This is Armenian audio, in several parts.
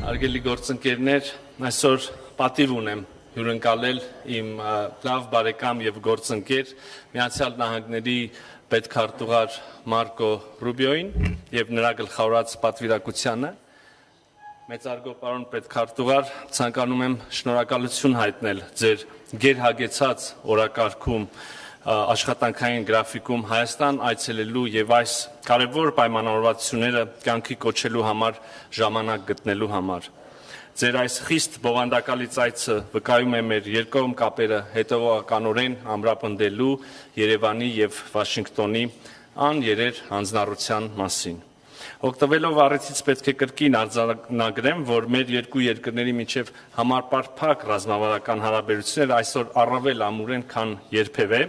Արգելի գործընկերներ, այսօր պատիվ ունեմ հյուրընկալել իմ լավ բարեկամ եւ գործընկեր Միացյալ Նահանգների պետքարտուղար Մարկո Ռուբիոին եւ նրա գլխավորած պատվիրակությանը։ Մեծարգո պարոն պետքարտուղար, ցանկանում եմ շնորհակալություն հայտնել ձեր գերհագեցած օրակարգում աշխատանքային գրաֆիկում Հայաստան այցելելու եւ այս կարևոր պայմանավորվածությունները կյանքի կոչելու համար ժամանակ գտնելու համար։ Ձեր այս խիստ բովանդակալից այցը վկայում է մեր երկկողմ կապերը հետևողականորեն ամրապնդելու Երևանի եւ Վաշինգտոնի աներեր հանձնառության մասին։ Օգտվելով առիթից պետք է կրկին արձանագրեմ, որ մեր երկու երկրների միջև համապարփակ ռազմավարական հարաբերությունները այսօր առավել ամուր են, քան երբևէ։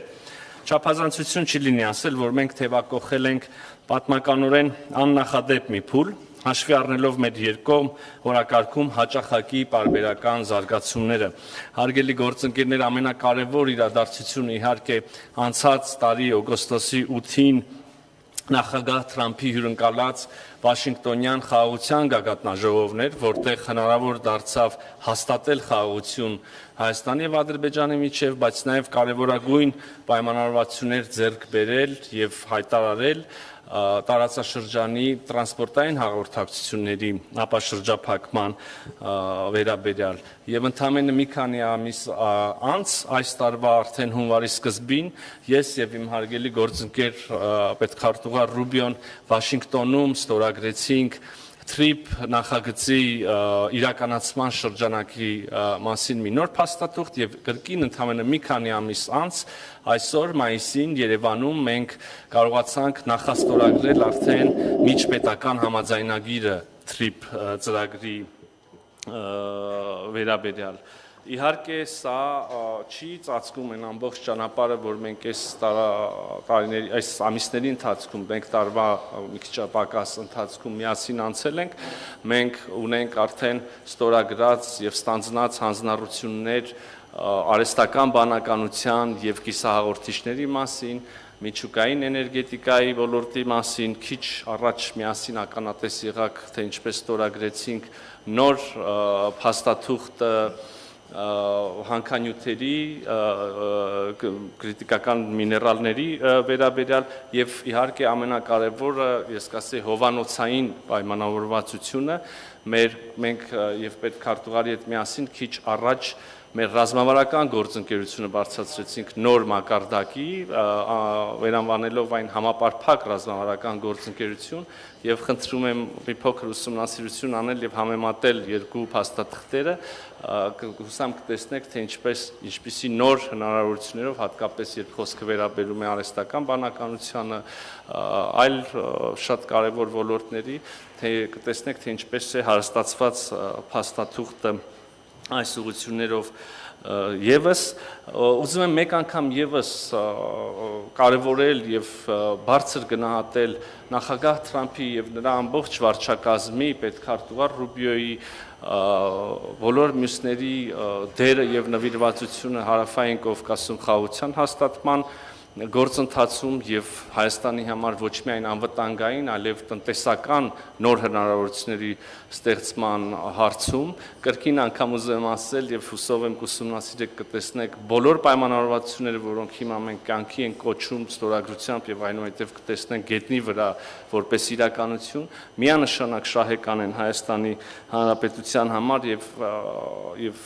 Չափազանցություն չի լինի ասել, որ մենք թևակողել ենք պատմականորեն աննախադեպ մի փուլ, հաշվի առնելով մեր երկկողմ օրակարգում հաճախակի պարբերական զարգացումները։ Հարգելի գործընկերներ, ամենակարևոր իրադարձությունը իհարկե անցած տարի օգոստոսի 8-ին նախագահ Թրամփի հյուրընկալած Վաշինգտոնյան խաղաղության գագաթնաժողովն էր, որտեղ հնարավոր դարձավ հաստատել խաղաղություն Հայաստանի եւ Ադրբեջանի միջև, բայց նաեւ կարևորագույն պայմանավորվածություններ ձեռք բերել եւ հայտարարել տարածաշրջանի տրանսպորտային հաղորդակցությունների ապաշրջափակման վերաբերյալ եւ ընդամենը մի քանի ամիս անց այս տարվա արդեն հունվարի սկզբին ես եւ իմ հարգելի գործընկեր պետքարտուղար Ռուբիոն Վաշինգտոնում ստորագրեցինք TRIP նախագծի իրականացման շրջանակի մասին մի նոր փաստաթուղթ եւ կրկին ընդամենը մի քանի ամիս անց այսօր մայիսին Երևանում մենք կարողացանք նախաստորագրել արդեն միջպետական համաձայնագիրը TRIP ծրագրի վերաբերյալ։ Իհարկե սա չի ծածկում այն ամբողջ ճանապարհը, որ մենք այս ամիսների ընթացքում, մենք տարվա մի քիչ պակաս ընթացքում միասին անցել ենք, մենք ունենք արդեն ստորագրած եւ ստանձնած հանձնառություններ արհեստական բանականության եւ կիսահաղորդիչների մասին, միջուկային էներգետիկայի ոլորտի մասին, քիչ առաջ միասին ականատես եղաք, թե ինչպես ստորագրեցինք նոր փաստաթուղթը հանքանյութերի, կրիտիկական միներալների վերաբերյալ եւ իհարկե ամենակարևորը, ես կասեի, հովանոցային պայմանավորվածությունը, մենք եւ պետքարտուղարի հետ միասին քիչ առաջ մեր ռազմավարական գործընկերությունը բարձրացրեցինք նոր մակարդակի, վերանվանելով այն համապարփակ ռազմավարական գործընկերություն եւ խնդրում եմ մի փոքր ուսումնասիրություն անել եւ համեմատել երկու փաստաթղթերը, հուսամ կտեսնեք, թե ինչպիսի նոր հնարավորություններով, հատկապես երբ խոսքը վերաբերում է արհեստական բանականությանը, այլ շատ կարեւոր ոլորտների, թե կտեսնեք, թե ինչպես է հարստացված փաստաթուղթը այս ուղղություններով եւս ուզում եմ մեկ անգամ եւս կարևորել եւ բարձր գնահատել նախագահ Թրամփի եւ նրա ամբողջ վարչակազմի պետքարտուղար Ռուբիոյի բոլոր մյուսների դերը եւ նվիրվածությունը Հարավային Կովկասում խաղաղության հաստատման գործընթացում եւ Հայաստանի համար ոչ միայն անվտանգային, այլև տնտեսական նոր հնարավորությունների ստեղծման հարցում կրկին անգամ ուզում եմ ասել եւ հուսով եմ կուսումնասիրեք կտեսնեք բոլոր պայմանավորվածությունները, որոնք հիմա մենք կյանքի ենք կոչում ստորագրությամբ եւ այնուհետեւ կտեսնենք գետնի վրա որպես իրականություն, միանշանակ շահեկան են Հայաստանի Հանրապետության համար եւ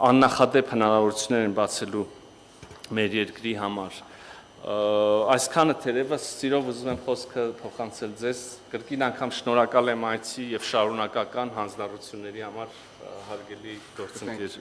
աննախադեպ հնարավորություններ են բացելու մեր երկրի համար։ Այսքանը թերևս սիրով ուզում եմ խոսքը փոխանցել ձեզ, կրկին անգամ շնորհակալ եմ այցի եւ շարունակական հանձնառությունների համար, հարգելի գործընկեր։